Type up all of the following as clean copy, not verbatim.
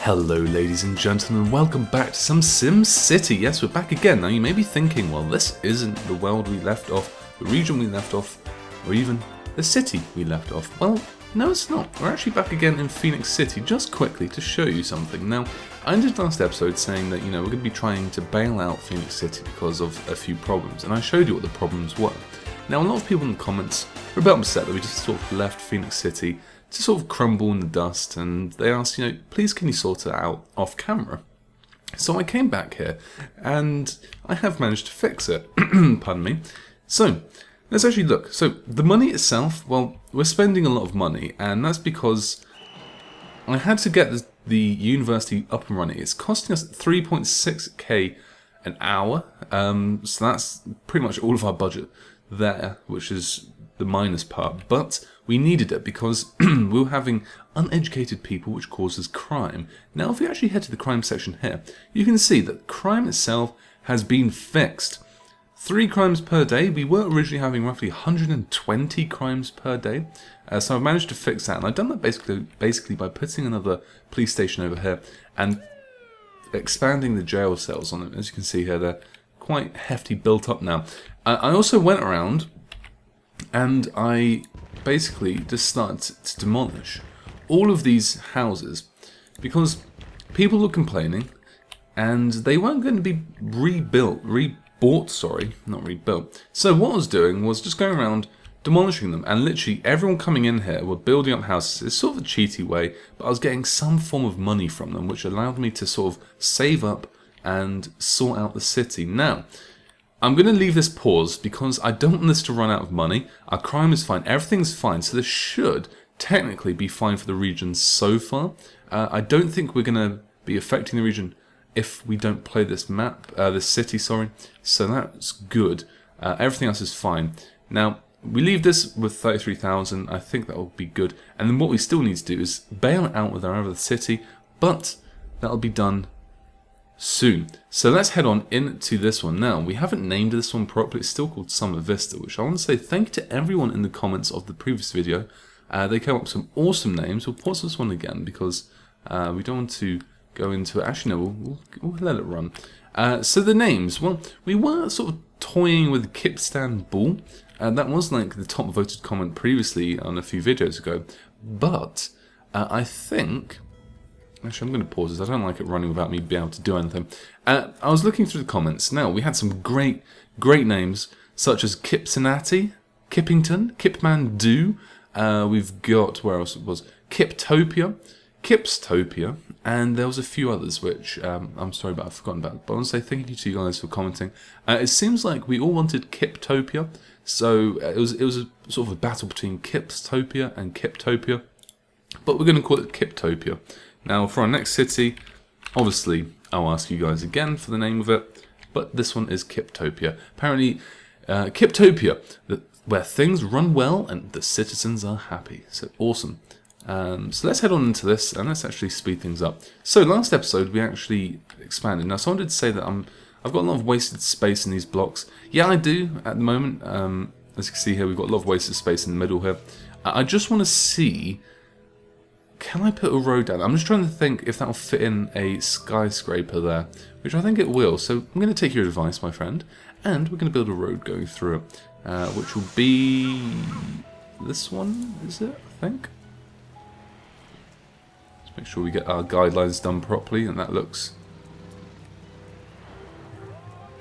Hello ladies and gentlemen, welcome back to some SimCity. Yes, we're back again. Now you may be thinking, well, this isn't the world we left off, the region we left off, or even the city we left off. Well, no it's not. We're actually back again in Phoenix City, just quickly to show you something. Now, I ended last episode saying that, we're going to be trying to bail out Phoenix City because of a few problems, and I showed you what the problems were. Now, a lot of people in the comments were a bit upset that we just sort of left Phoenix City to sort of crumble in the dust, and they asked, please can you sort it out off camera? So I came back here, and I have managed to fix it. Pardon me. So, let's actually look. So, the money itself, well, we're spending a lot of money, and that's because I had to get the university up and running. It's costing us 3.6k an hour, so that's pretty much all of our budget there, which is the minus part, but we needed it because we were having uneducated people, which causes crime. Now, if we actually head to the crime section here, you can see that crime itself has been fixed. 3 crimes per day. We were originally having roughly 120 crimes per day, so I've managed to fix that, and I've done that basically by putting another police station over here and expanding the jail cells on it. As you can see here, they're quite hefty built up now. I also went around and I basically just started to demolish all of these houses because people were complaining and they weren't going to be rebought, not rebuilt. So what I was doing was just going around demolishing them, and literally everyone coming in here were building up houses. It's sort of a cheaty way, but I was getting some form of money from them, which allowed me to sort of save up and sort out the city. Now, I'm going to leave this paused because I don't want this to run out of money. Our crime is fine. Everything's fine. So this should technically be fine for the region so far. I don't think we're going to be affecting the region if we don't play this map, this city, sorry. So that's good. Everything else is fine. Now, we leave this with 33,000. I think that will be good. And then what we still need to do is bail it out with our other city, but that'll be done soon. So let's head on into this one now. We haven't named this one properly. It's still called Summer Vista, which I want to say thank you to everyone in the comments of the previous video. They came up with some awesome names. We'll pause this one again because we don't want to go into it. Actually, no, we'll let it run. So the names, well, we were sort of toying with Kipps Bull. That was like the top voted comment previously on a few videos ago. But I think... Actually, I'm going to pause this. I don't like it running without me being able to do anything. I was looking through the comments. Now, we had some great names, such as Kippsonati, Kippington, Kipmandu. We've got, where else it was? Kiptopia, Kippstopia, and there was a few others, which I'm sorry, but I've forgotten about. But I want to say thank you to you guys for commenting. It seems like we all wanted Kiptopia, so it was a sort of a battle between Kippstopia and Kiptopia, but we're going to call it Kiptopia. Now, for our next city, obviously, I'll ask you guys again for the name of it, but this one is Kiptopia. Apparently, Kiptopia, where things run well and the citizens are happy. So, awesome. So let's head on into this, and let's actually speed things up. So, last episode, we actually expanded. Now, someone did say that I've got a lot of wasted space in these blocks. Yeah, I do, at the moment. As you can see here, we've got a lot of wasted space in the middle here. I just want to see... Can I put a road down? I'm just trying to think if that will fit in a skyscraper there, which I think it will. So I'm going to take your advice, my friend, and we're going to build a road going through it, which will be this one, is it? I think. Let's make sure we get our guidelines done properly, and that looks...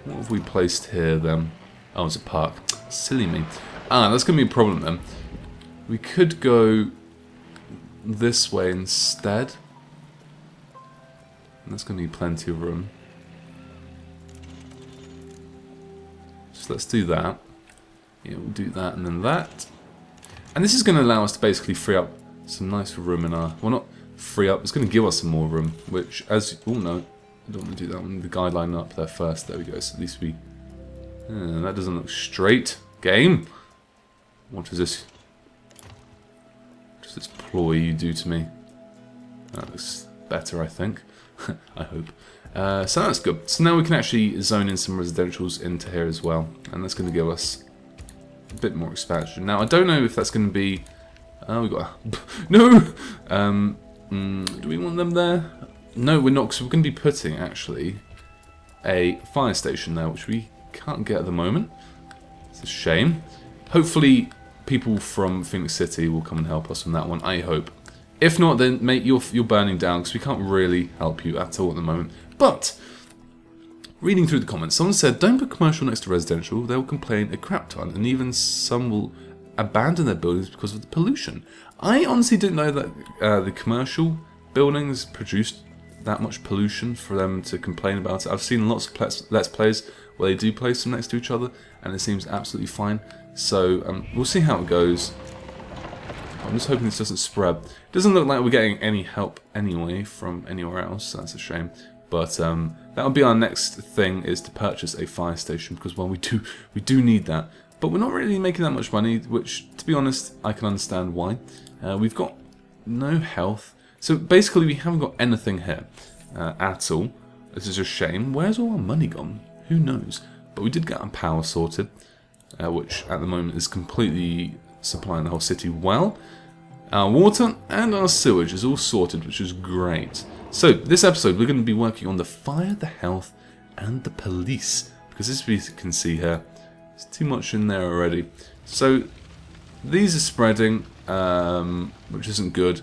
What have we placed here then? Oh, it's a park. Silly me. That's going to be a problem then. We could go this way instead. And that's going to be plenty of room. So let's do that. Yeah, we'll do that and then that. And this is going to allow us to basically free up some nice room in our... Well, not free up. It's going to give us some more room, which, as... Oh, no. I don't want to do that one. The guideline up there first. There we go. So at least we... that doesn't look straight. Game. What is this? This ploy you do to me. That looks better, I think. I hope. So that's good. So now we can actually zone in some residentials into here as well, and that's going to give us a bit more expansion. Now I don't know if that's going to be. We got a... no. Do we want them there? No, we're not, because we're going to be putting, actually, a fire station there, which we can't get at the moment. It's a shame. Hopefully, people from Phoenix City will come and help us on that one, I hope. If not, then, mate, you're burning down, because we can't really help you at all at the moment. But, reading through the comments, someone said, don't put commercial next to residential, they'll complain a crap ton, and even some will abandon their buildings because of the pollution. I honestly didn't know that the commercial buildings produced that much pollution for them to complain about it. I've seen lots of Let's Plays where they do place them next to each other, and it seems absolutely fine. So we'll see how it goes. I'm just hoping this doesn't spread. It doesn't look like we're getting any help anyway from anywhere else, so that's a shame. But that'll be our next thing, is to purchase a fire station, because well, we do need that. But we're not really making that much money, which, to be honest, I can understand why. We've got no health. So basically we haven't got anything here at all. This is a shame. Where's all our money gone? Who knows? But we did get our power sorted, which at the moment is completely supplying the whole city well. Our water and our sewage is all sorted, which is great. So this episode we're going to be working on the fire, the health, and the police. Because as we can see here, there's too much in there already. So these are spreading, which isn't good.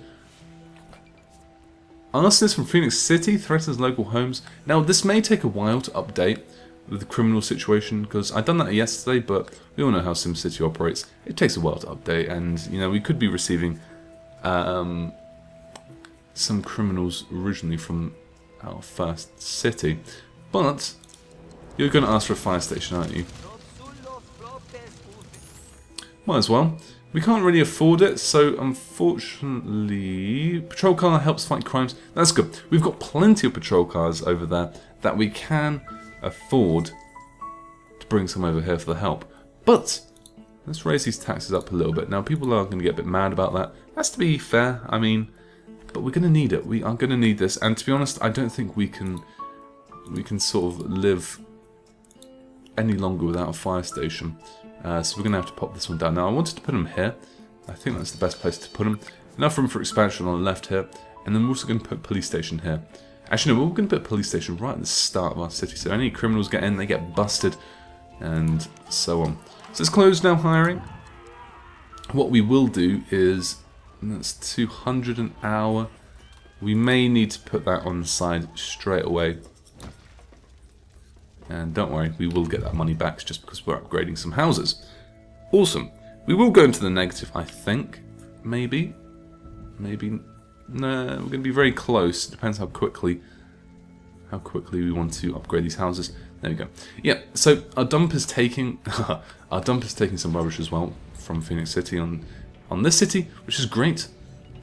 Arsonist from Phoenix City threatens local homes. Now, this may take a while to update with the criminal situation, because I'd done that yesterday, but we all know how SimCity operates. It takes a while to update, and, you know, we could be receiving some criminals originally from our first city. But you're going to ask for a fire station, aren't you? Might as well. We can't really afford it, so unfortunately, patrol car helps fight crimes. That's good. We've got plenty of patrol cars over there that we can afford to bring some over here for the help. But let's raise these taxes up a little bit. Now, people are going to get a bit mad about that. That's to be fair, I mean, but we're going to need it. We are going to need this, and to be honest, I don't think we can sort of live any longer without a fire station. So we're going to have to pop this one down. Now, I wanted to put them here. I think that's the best place to put them. Enough room for expansion on the left here. And then we're also going to put police station here. Actually, no, we're going to put police station right at the start of our city. So any criminals get in, they get busted. And so on. So it's closed now, hiring. What we will do is, that's 200 an hour. We may need to put that on the side straight away. And don't worry, we will get that money back just because we're upgrading some houses. Awesome. We will go into the negative, I think. Maybe. Maybe. No, we're going to be very close. It depends how quickly we want to upgrade these houses. There we go. Yeah, so our dump is taking some rubbish as well from Phoenix City on this city, which is great.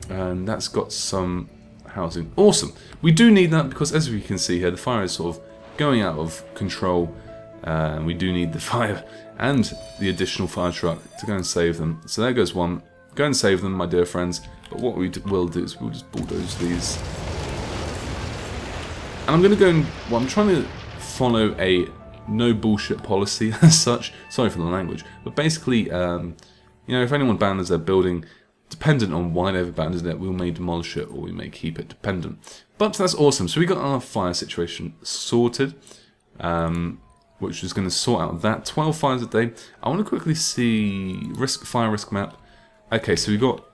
And that's got some housing. Awesome. We do need that because, as we can see here, the fire is sort of going out of control, and we do need the fire and the additional fire truck to go and save them. So there goes one. Go and save them, my dear friends. But what we will do is we'll just bulldoze these. And I'm going to go and, well, I'm trying to follow a no bullshit policy as such. Sorry for the language. But basically, you know, if anyone abandons their building, dependent on why they've abandoned it, we may demolish it or we may keep it dependent. But that's awesome. So we got our fire situation sorted, which is going to sort out that 12 fires a day. I want to quickly see fire risk map. Okay, so we got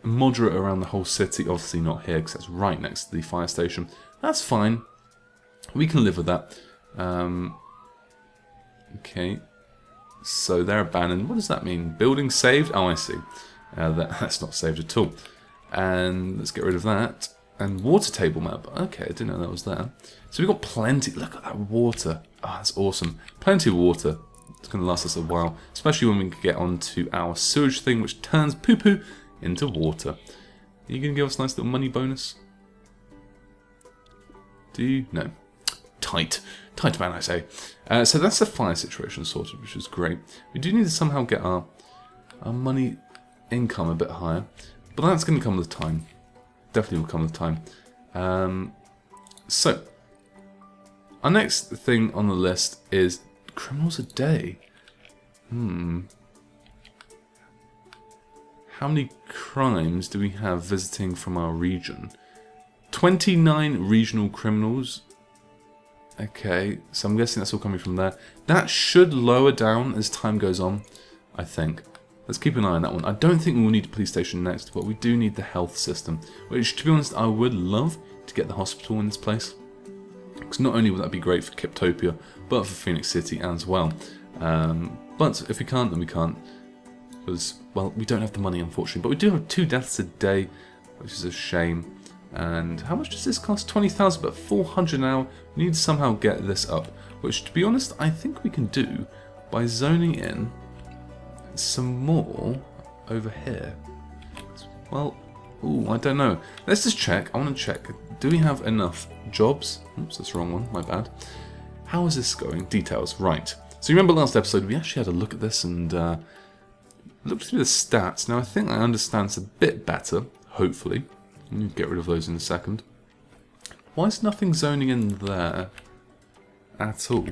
moderate around the whole city. Obviously not here because that's right next to the fire station. That's fine. We can live with that. Okay, so they're abandoned. What does that mean? Building saved? Oh, I see. That's not saved at all. And let's get rid of that. And water table map. Okay, I didn't know that was there. So we've got plenty. Look at that water. Oh, that's awesome. Plenty of water. It's going to last us a while. Especially when we can get onto our sewage thing, which turns poo-poo into water. Are you going to give us a nice little money bonus? Do you? No. Tight. Tight man, I say. So that's the fire situation sorted, which is great. We do need to somehow get our money income a bit higher. But that's going to come with time. Definitely will come with time. So, our next thing on the list is criminals a day. How many crimes do we have visiting from our region? 29 regional criminals. Okay, so I'm guessing that's all coming from there. That should lower down as time goes on, I think. Let's keep an eye on that one. I don't think we'll need a police station next, but we do need the health system. Which, to be honest, I would love to get the hospital in this place. Because not only would that be great for Kiptopia, but for Phoenix City as well. But if we can't, then we can't. Because, well, we don't have the money, unfortunately. But we do have 2 deaths a day, which is a shame. And how much does this cost? 20,000, but 400 now. We need to somehow get this up. Which, to be honest, I think we can do by zoning in some more over here. Well, ooh, I don't know. Let's just check. I want to check. Do we have enough jobs? Oops, that's the wrong one. My bad. How is this going? Details. Right. So you remember last episode, we actually had a look at this and looked through the stats. Now, I think I understand this a bit better, hopefully. I'm going to get rid of those in a second. Why is nothing zoning in there at all?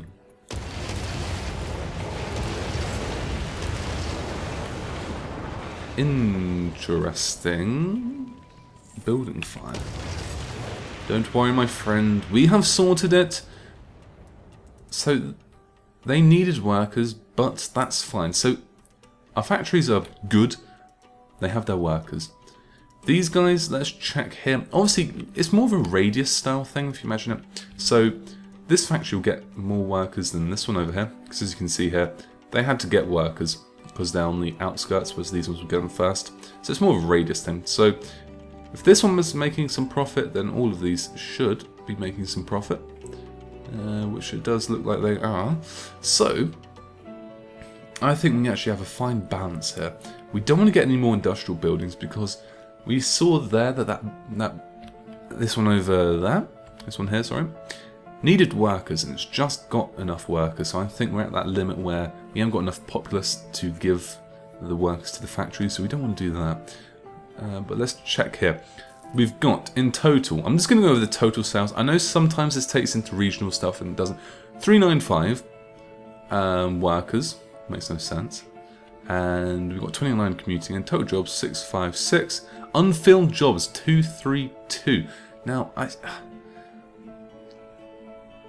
Interesting. Building fire. Don't worry, my friend. We have sorted it. So, they needed workers, but that's fine. So, our factories are good. They have their workers. These guys, let's check here. Obviously, it's more of a radius style thing, if you imagine it. So, this factory will get more workers than this one over here. Because as you can see here, they had to get workers because they're on the outskirts, whereas these ones will get them first. So it's more of a radius thing. So, if this one was making some profit, then all of these should be making some profit. Which it does look like they are. So, I think we actually have a fine balance here. We don't want to get any more industrial buildings because we saw there that this one over there, this one here, sorry, needed workers, and it's just got enough workers. So I think we're at that limit where we haven't got enough populace to give the workers to the factory, so we don't want to do that. But let's check here. We've got, in total, I'm just going to go over the total sales. I know sometimes this takes into regional stuff and it doesn't. 395 workers, makes no sense. And we've got 29 commuting, and total jobs 656. Unfilled jobs 232. Now,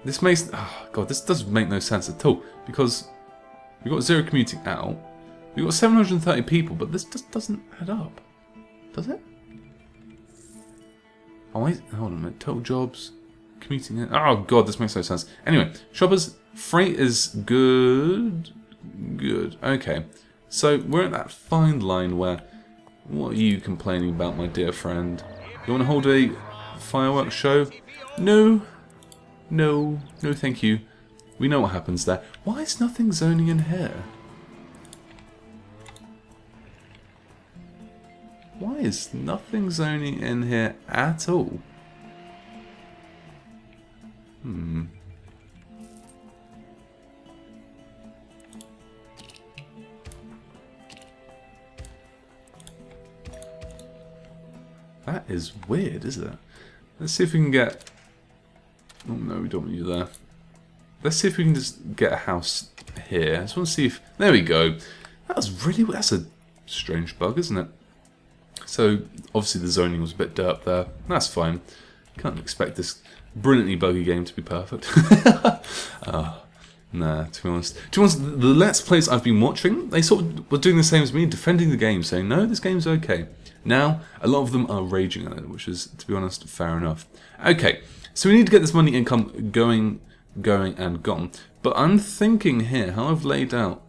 this makes, oh god, this doesn't make no sense at all, because we've got 0 commuting out. We've got 730 people, but this just doesn't add up, does it? Oh wait, hold on a minute. Total jobs, commuting in. Oh god, this makes no sense. Anyway, shoppers, freight is good. Good. Okay. So we're at that fine line where, what are you complaining about, my dear friend? You want to hold a fireworks show? No. No. No thank you. We know what happens there. Why is nothing zoning in here? Why is nothing zoning in here at all? That is weird, isn't it? Let's see if we can get... Oh no, we don't want you there. Let's see if we can just get a house here. I just want to see if... There we go. That's a strange bug, isn't it? So, obviously the zoning was a bit derp there. That's fine. Can't expect this brilliantly buggy game to be perfect. Nah, to be honest. The Let's Plays I've been watching, they sort of were doing the same as me, defending the game, saying, no, this game's okay. Now, a lot of them are raging at it, which is, to be honest, fair enough. Okay, so we need to get this money income going and gone. But I'm thinking here, how I've laid out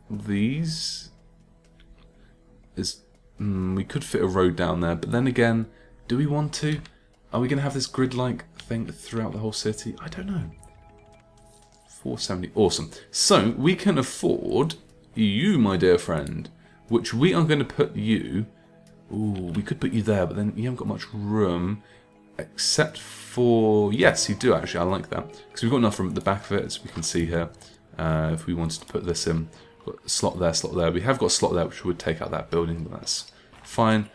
these is... we could fit a road down there, but then again, do we want to? Are we going to have this grid-like thing throughout the whole city? I don't know. 470, awesome. So, we can afford you, my dear friend, which we are going to put you... Ooh, we could put you there, but then you haven't got much room, except for... Yes, you do actually, I like that. Because we've got enough room at the back of it, as we can see here. If we wanted to put this in. Got a slot there, slot there. We have got a slot there, which would take out that building, but that's fine.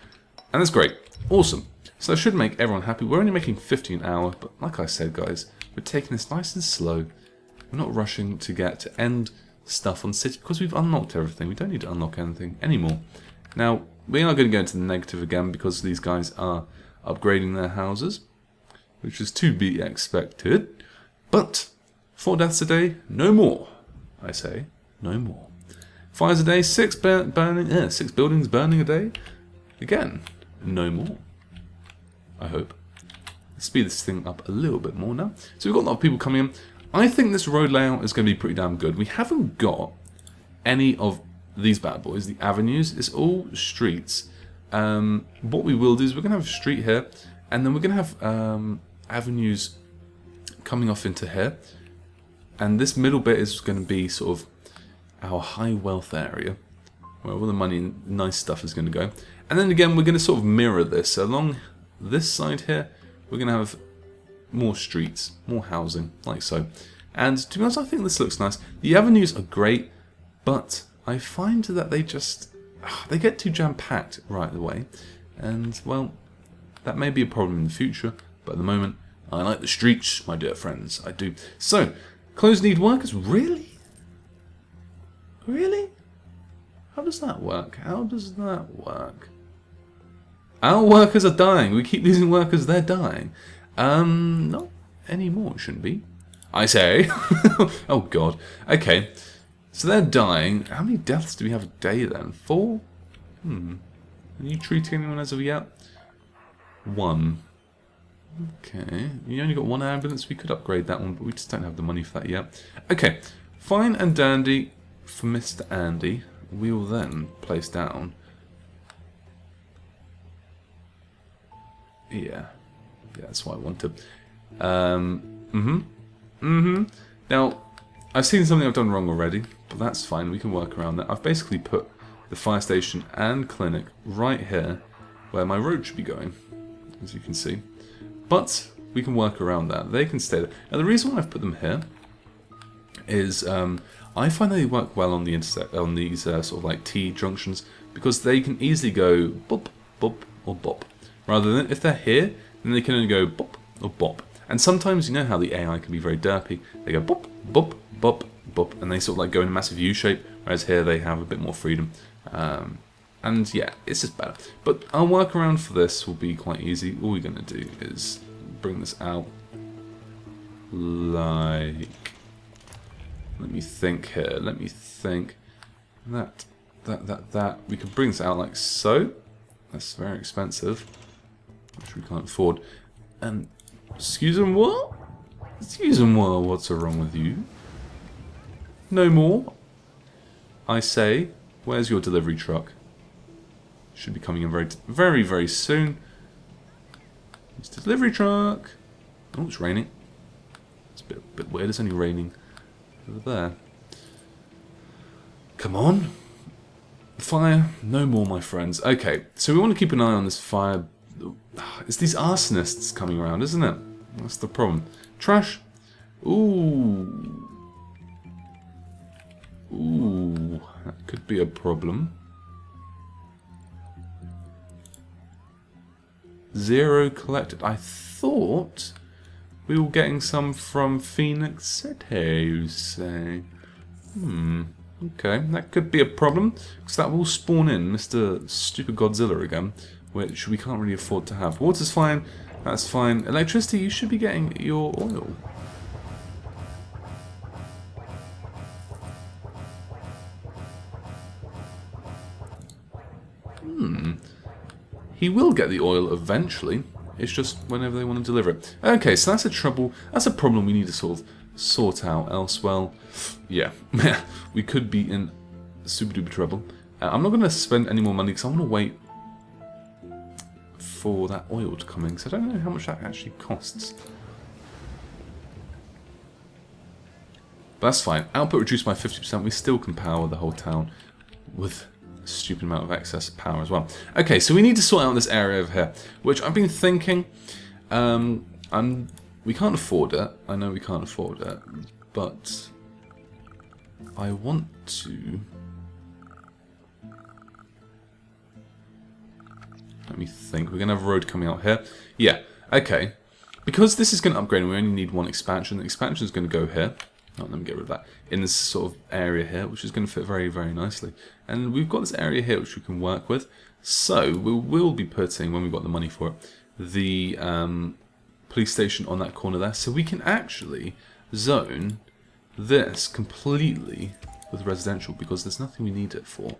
And that's great. Awesome. So that should make everyone happy. We're only making 50 an hour, but like I said, guys, we're taking this nice and slow. We're not rushing to get to end stuff on city, because we've unlocked everything. We don't need to unlock anything anymore. Now, we are going to go into the negative again, because these guys are upgrading their houses. which is to be expected. But 4 deaths a day, no more. I say, no more. Fires a day, 6 buildings burning a day. Again, no more. I hope. Let's speed this thing up a little bit more now. So we've got a lot of people coming in. I think this road layout is going to be pretty damn good. We haven't got any of these bad boys, the avenues. It's all streets. What we will do is we're going to have a street here, and then we're going to have avenues coming off into here. And this middle bit is going to be sort of our high wealth area, where all the money and nice stuff is going to go. And then again, we're going to sort of mirror this. So along this side here, we're going to have more streets, more housing, like so. And to be honest, I think this looks nice. The avenues are great, but I find that they just, they get too jam-packed right away. And, well, that may be a problem in the future, but at the moment, I like the streets, my dear friends, I do. So, clothes need workers, really? Really? How does that work? How does that work? Our workers are dying. We keep losing workers, they're dying. Not anymore, shouldn't be. I say. Oh god. Okay. So they're dying. How many deaths do we have a day then? 4? Are you treating anyone as of yet? 1. Okay. You only got 1 ambulance. We could upgrade that one, but we just don't have the money for that yet. Okay. Fine and dandy for Mr. Andy. We will then place down. Yeah, that's what I wanted. Now, I've seen something I've done wrong already, but that's fine. We can work around that. I've basically put the fire station and clinic right here, where my road should be going, as you can see. But we can work around that. They can stay there. Now, the reason why I've put them here is I find they work well on the on these sort of like T junctions, because they can easily go bop, bop, or bop. Rather than if they're here, then they can only go bop or bop. And sometimes, you know how the AI can be very derpy. They go bop, bop, bop, bop, and they sort of like go in a massive U shape, whereas here they have a bit more freedom. And yeah, it's just better. But our workaround for this will be quite easy. All we're going to do is bring this out like... Let me think here. Let me think. That. We can bring this out like so. That's very expensive, which we can't afford. And excuse me, what? Excuse me, what's wrong with you? No more. I say, where's your delivery truck? Should be coming in very, very soon. Mr. Delivery truck. Oh, it's raining. It's a bit weird. It's only raining over there. Come on. Fire, no more, my friends. Okay, so we want to keep an eye on this fire. It's these arsonists coming around, isn't it? That's the problem. Trash. Ooh. Ooh, that could be a problem. 0 collected. I thought we were getting some from Phoenix City, you say. Okay, that could be a problem, because that will spawn in Mr. Stupid Godzilla again, which we can't really afford to have. Water's fine, that's fine. Electricity, you should be getting your oil. He will get the oil eventually, it's just whenever they want to deliver it. Okay, so that's a trouble, that's a problem we need to sort out, else, well, yeah, we could be in super duper trouble. I'm not going to spend any more money because I want to wait for that oil to come in, because I don't know how much that actually costs. But that's fine. Output reduced by 50%. We still can power the whole town with a stupid amount of excess power as well. Okay, so we need to sort out this area over here, which I've been thinking. We can't afford it. I know we can't afford it, but I want to. Let me think. We're going to have a road coming out here. Yeah, okay. Because this is going to upgrade and we only need 1 expansion, the expansion is going to go here. Oh, let me get rid of that. In this sort of area here, which is going to fit very, very nicely. And we've got this area here which we can work with. So we will be putting, when we've got the money for it, the police station on that corner there. So we can actually zone this completely with residential because there's nothing we need it for.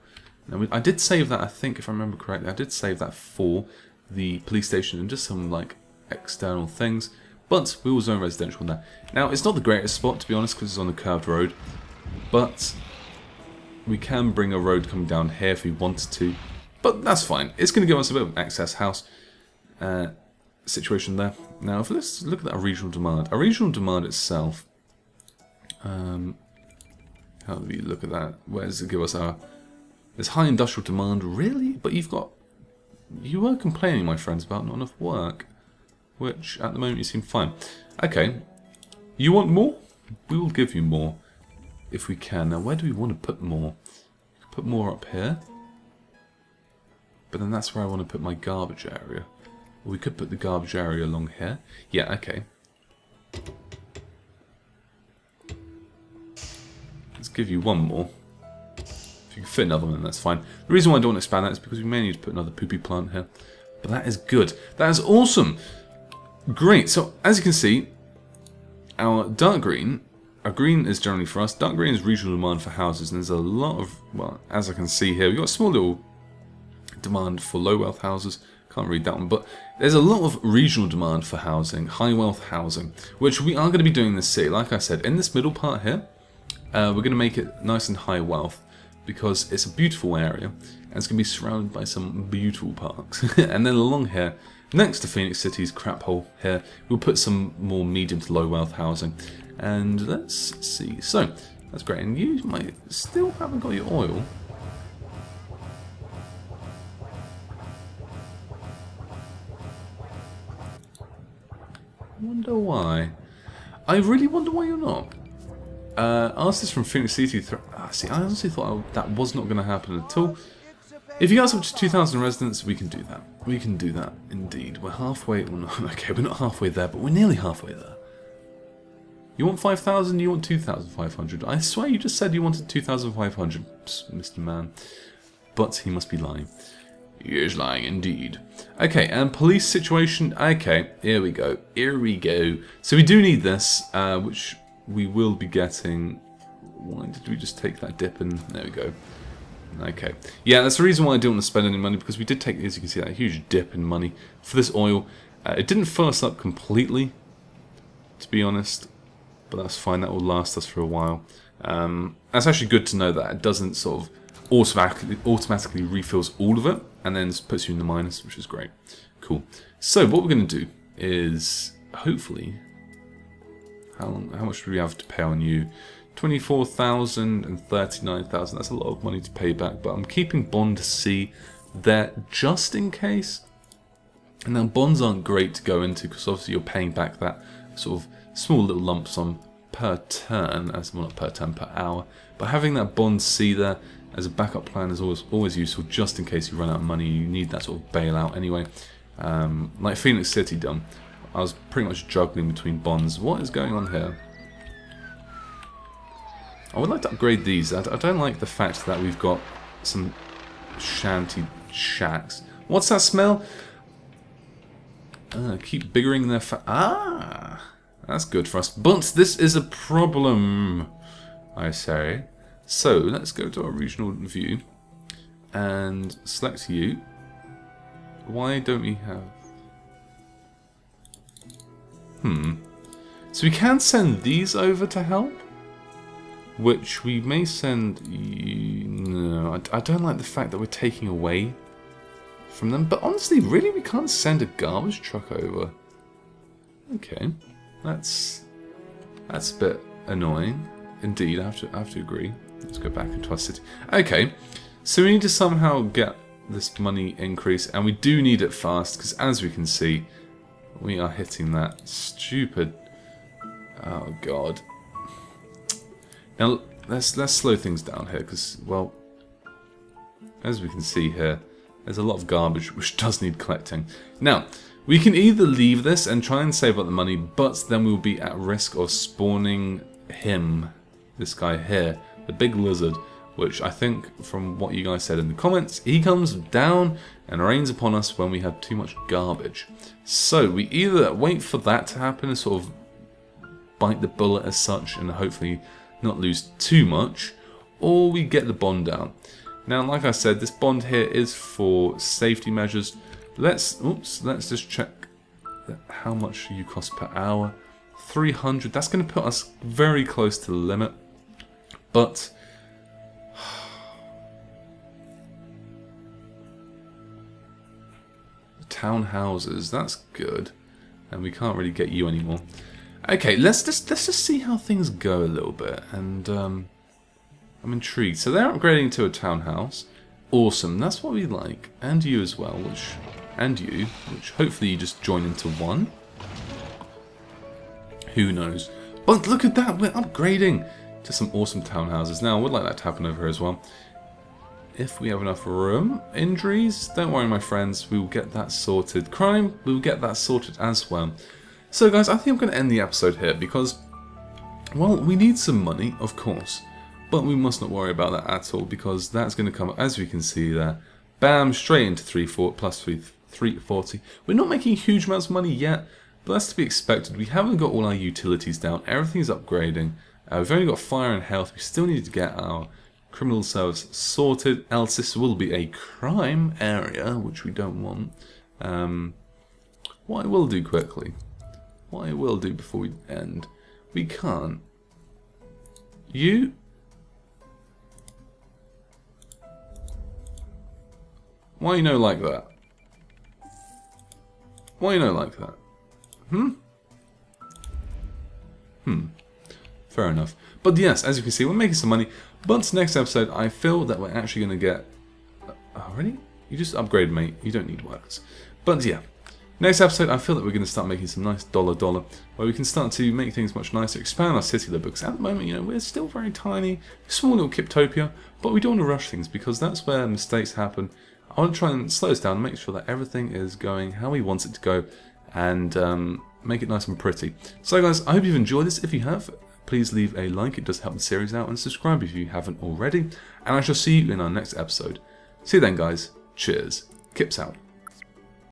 Now, I did save that, I think, if I remember correctly, I did save that for the police station and just some, like, external things. But we will zone residential on that. Now, it's not the greatest spot, to be honest, because it's on a curved road. But we can bring a road coming down here if we wanted to. But that's fine. It's going to give us a bit of an access house situation there. Now, let's look at that regional demand. Our regional demand itself... how do we look at that? Where does it give us our... There's high industrial demand, really? But you've got... You were complaining, my friends, about not enough work. Which, at the moment, you seem fine. Okay. You want more? We will give you more. If we can. Now, where do we want to put more? Put more up here. But then that's where I want to put my garbage area. Or we could put the garbage area along here. Yeah, okay. Let's give you one more. If you can fit another one, that's fine. The reason why I don't want to expand that is because we may need to put another poopy plant here. But that is good. That is awesome. Great. So, as you can see, our dark green, our green is generally for us. Dark green is regional demand for houses. And there's a lot of, well, as I can see here, we've got a small little demand for low wealth houses. Can't read that one, but there's a lot of regional demand for housing, high wealth housing, which we are going to be doing in this city. Like I said, in this middle part here, we're going to make it nice and high wealth because it's a beautiful area and it's going to be surrounded by some beautiful parks. And then along here, next to Phoenix City's crap hole here, we'll put some more medium to low wealth housing. And let's see. So, that's great. And you might still haven't got your oil. I wonder why. I really wonder why you're not. Ask this from Phoenix City. See, I honestly thought that was not going to happen at all. If you guys up to 2,000 residents, we can do that. We can do that, indeed. We're halfway. Well, no, okay, we're not halfway there, but we're nearly halfway there. You want 5,000? You want 2,500? I swear you just said you wanted 2,500, Mr. Man. But he must be lying. He is lying, indeed. Okay, and police situation. Okay, here we go. Here we go. So we do need this, which we will be getting. Why did we just take that dip and there we go. Okay. Yeah, that's the reason why I didn't want to spend any money, because we did take, as you can see, that huge dip in money for this oil. It didn't fill us up completely, to be honest, but that's fine. That will last us for a while. That's actually good to know that it doesn't sort of automatically refills all of it, and then puts you in the minus, which is great. Cool. So what we're going to do is, hopefully, how much do we have to pay on you? 24,000 and 39,000. That's a lot of money to pay back, but I'm keeping Bond C there just in case. And now bonds aren't great to go into because obviously you're paying back that sort of small little lump sum per turn, well, not per turn, per hour. But having that Bond C there as a backup plan is always useful, just in case you run out of money. You need that sort of bailout anyway. Like Phoenix City done, I was pretty much juggling between bonds. What is going on here? I would like to upgrade these. I don't like the fact that we've got some shanty shacks. What's that smell? Keep biggering their that's good for us. But this is a problem, I say. So let's go to our regional view and select you. Why don't we have... So we can send these over to help, which we may send you... No, I don't like the fact that we're taking away from them. But honestly, really, we can't send a garbage truck over. Okay, that's a bit annoying. Indeed, I have to agree. Let's go back into our city. Okay, so we need to somehow get this money increase, and we do need it fast, because as we can see, we are hitting that stupid... Oh god. Now let's slow things down here, because, well, as we can see here, there's a lot of garbage which does need collecting. Now, we can either leave this and try and save up the money, but then we'll be at risk of spawning him, this guy here, the big lizard, which I think, from what you guys said in the comments, he comes down and rains upon us when we have too much garbage. So we either wait for that to happen and sort of bite the bullet as such and hopefully not lose too much, or we get the bond down. Now, like I said, this bond here is for safety measures. Let's just check how much you cost per hour. 300. That's going to put us very close to the limit, but townhouses, that's good, and we can't really get you anymore. Okay, let's just see how things go a little bit, and I'm intrigued. So they're upgrading to a townhouse. Awesome, that's what we like, and you as well, which hopefully you just join into one. Who knows? But look at that, we're upgrading to some awesome townhouses. Now, I would like that to happen over here as well. If we have enough room. Injuries, don't worry my friends, we will get that sorted. Crime, we will get that sorted as well. So guys, I think I'm going to end the episode here because, well, we need some money, of course. But we must not worry about that at all because that's going to come, as we can see there, bam, straight into 340. We're not making huge amounts of money yet, but that's to be expected. We haven't got all our utilities down, everything's upgrading. We've only got fire and health, we still need to get our criminal service sorted, else this will be a crime area, which we don't want. What I will do quickly, what I will do before we end, we can't. You? Why you know like that? Why you know like that? Fair enough. But yes, as you can see, we're making some money. But next episode, I feel that we're actually going to get... Oh, really? You just upgraded, mate. You don't need workers. But yeah, next episode, I feel that we're going to start making some nice dollar, where we can start to make things much nicer, expand our city a little bit. Because at the moment, you know, we're still very tiny, small little Kiptopia, but we don't want to rush things because that's where mistakes happen. I want to try and slow us down and make sure that everything is going how we want it to go, and make it nice and pretty. So guys, I hope you've enjoyed this. If you have, please leave a like, it does help the series out, and subscribe if you haven't already, and I shall see you in our next episode. See you then guys, cheers, Kipps out.